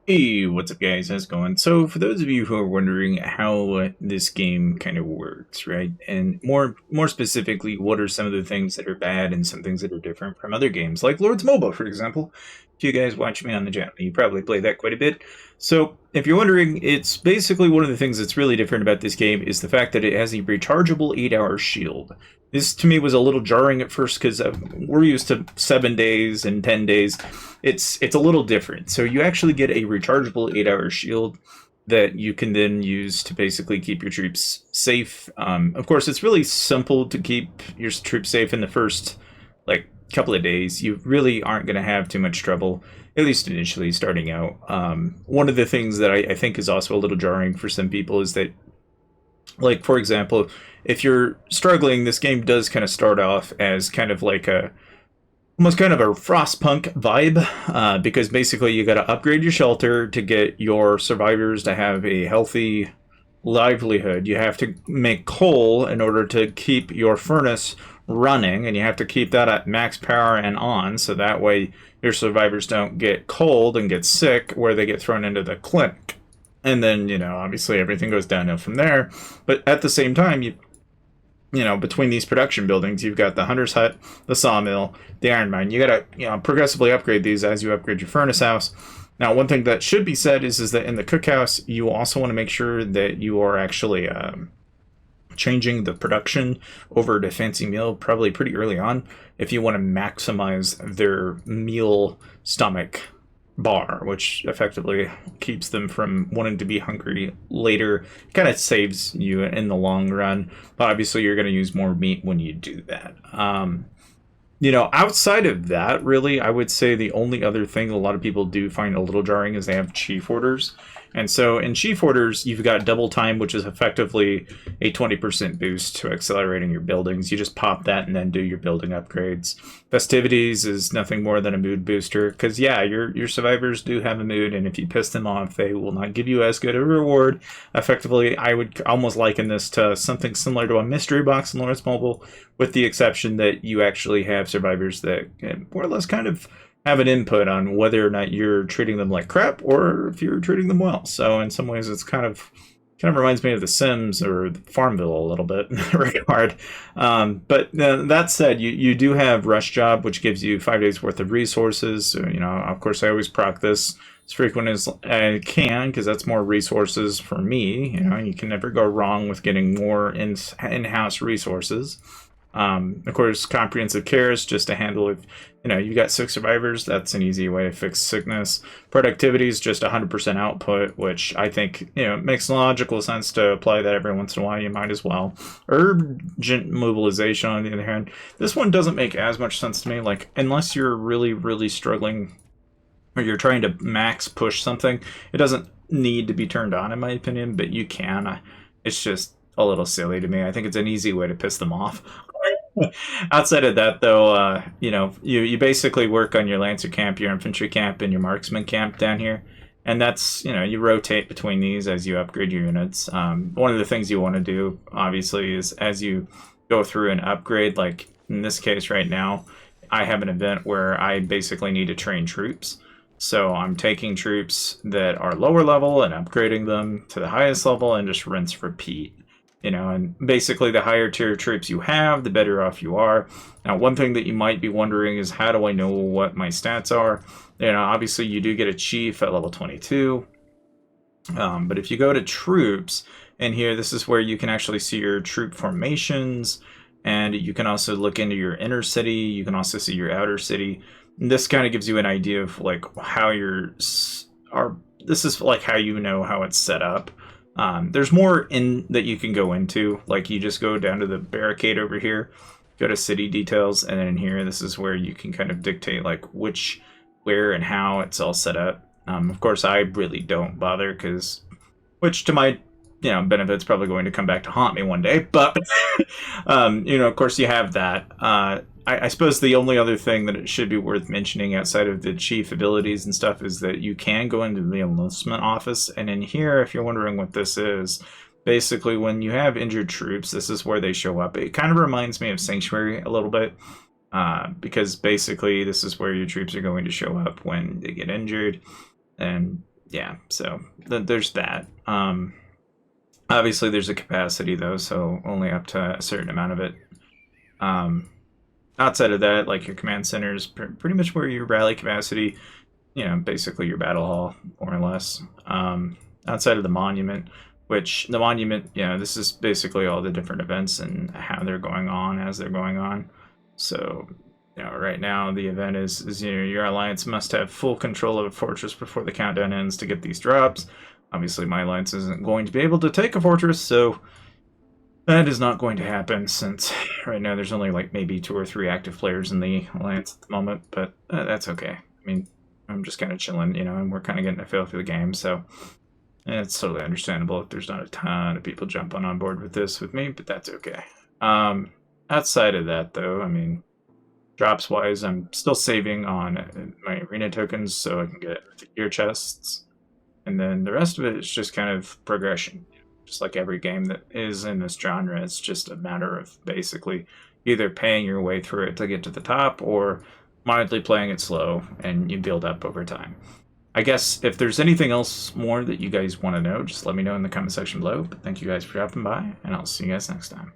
Hey, what's up, guys? How's it going? So, for those of you who are wondering how this game kind of works, right, and more specifically, what are some of the things that are bad and some things that are different from other games, like Lord's MOBA, for example. If you guys watch me on the channel, you probably play that quite a bit. So, if you're wondering, it's basically one of the things that's really different about this game is the fact that it has a rechargeable 8-hour shield. This to me was a little jarring at first because we're used to 7 days and 10 days. It's a little different. So you actually get a rechargeable 8-hour shield that you can then use to basically keep your troops safe. Of course, it's really simple to keep your troops safe in the first like couple of days. You really aren't going to have too much trouble, at least initially starting out. One of the things that I think is also a little jarring for some people is that, like, for example, if you're struggling, this game does kind of start off as kind of like a almost kind of a Frostpunk vibe, because basically you got to upgrade your shelter to get your survivors to have a healthy livelihood. You have to make coal in order to keep your furnace running, and you have to keep that at max power and on, so that way your survivors don't get cold and get sick, where they get thrown into the clinic. And then, obviously everything goes downhill from there. But at the same time, between these production buildings, you've got the hunter's hut, the sawmill, the iron mine. You gotta, progressively upgrade these as you upgrade your furnace house. Now, one thing that should be said is that in the cookhouse, you also want to make sure that you are actually changing the production over to fancy meal probably pretty early on if you want to maximize their meal stomach bar, which effectively keeps them from wanting to be hungry later. Kind of saves you in the long run, but obviously you're going to use more meat when you do that. Outside of that, really, I would say the only other thing a lot of people do find a little jarring is they have chief orders. And so in chief orders, you've got double time, which is effectively a 20% boost to accelerating your buildings. You just pop that and then do your building upgrades. Festivities is nothing more than a mood booster because, yeah, your survivors do have a mood, and if you piss them off, they will not give you as good a reward. Effectively, I would almost liken this to something similar to a mystery box in Lawrence Mobile, with the exception that you actually have survivors that more or less kind of have an input on whether or not you're treating them like crap or if you're treating them well. So in some ways, it's kind of reminds me of The Sims or Farmville a little bit in that regard. But that said, you do have Rush Job, which gives you 5 days worth of resources. So, of course, I always proc this as frequent as I can because that's more resources for me. You can never go wrong with getting more in-house resources. Of course, comprehensive care is just a handle of, you got 6 survivors. That's an easy way to fix sickness. Productivity is just 100% output, which I think, makes logical sense to apply that every once in a while. You might as well. Urgent mobilization, on the other hand, this one doesn't make as much sense to me. Like, unless you're really, really struggling or you're trying to max push something, it doesn't need to be turned on, in my opinion, but you can. It's just a little silly to me. I think it's an easy way to piss them off. Outside of that, though, you basically work on your Lancer camp, your infantry camp, and your marksman camp down here, and that's you rotate between these as you upgrade your units. One of the things you want to do, obviously, is as you go through and upgrade. Like in this case, right now, I have an event where I basically need to train troops. So I'm taking troops that are lower level and upgrading them to the highest level and just rinse repeat. And basically the higher tier troops you have, the better off you are. Now, one thing that you might be wondering is, how do I know what my stats are? Obviously you do get a chief at level 22. But if you go to troops, and here, this is where you can actually see your troop formations, and you can also look into your inner city. You can also see your outer city. And this kind of gives you an idea of like how this is like how how it's set up. There's more in that you can go into. Like, you just go down to the barricade over here, go to city details, and then in here, this is where you can kind of dictate like where and how it's all set up. Of course, I really don't bother which to my benefit's probably going to come back to haunt me one day. But of course, you have that. I suppose the only other thing that it should be worth mentioning outside of the chief abilities and stuff is that you can go into the enlistment office. And in here, if you're wondering what this is, basically when you have injured troops, this is where they show up. It kind of reminds me of Sanctuary a little bit, because basically this is where your troops are going to show up when they get injured. And yeah, so there's that. Obviously, there's a capacity though, so only up to a certain amount of it. Um, Outside of that, like your command center is pretty much where your rally capacity, basically your battle hall, more or less. Outside of the monument, which the monument, this is basically all the different events and how they're going on as they're going on. So, right now the event is your alliance must have full control of a fortress before the countdown ends to get these drops. Obviously, my alliance isn't going to be able to take a fortress, so that is not going to happen since right now there's only like maybe 2 or 3 active players in the alliance at the moment, but that's okay. I mean, I'm just kind of chilling, and we're kind of getting a feel for the game, so it's totally understandable if there's not a ton of people jumping on board with this with me, but that's okay. Outside of that, though, I mean, drops wise, I'm still saving on my arena tokens so I can get the gear chests, and then the rest of it is just kind of progression. Just like every game that is in this genre, it's just a matter of basically either paying your way through it to get to the top or mildly playing it slow and you build up over time. I guess if there's anything else more that you guys want to know, just let me know in the comment section below. But thank you guys for dropping by, and I'll see you guys next time.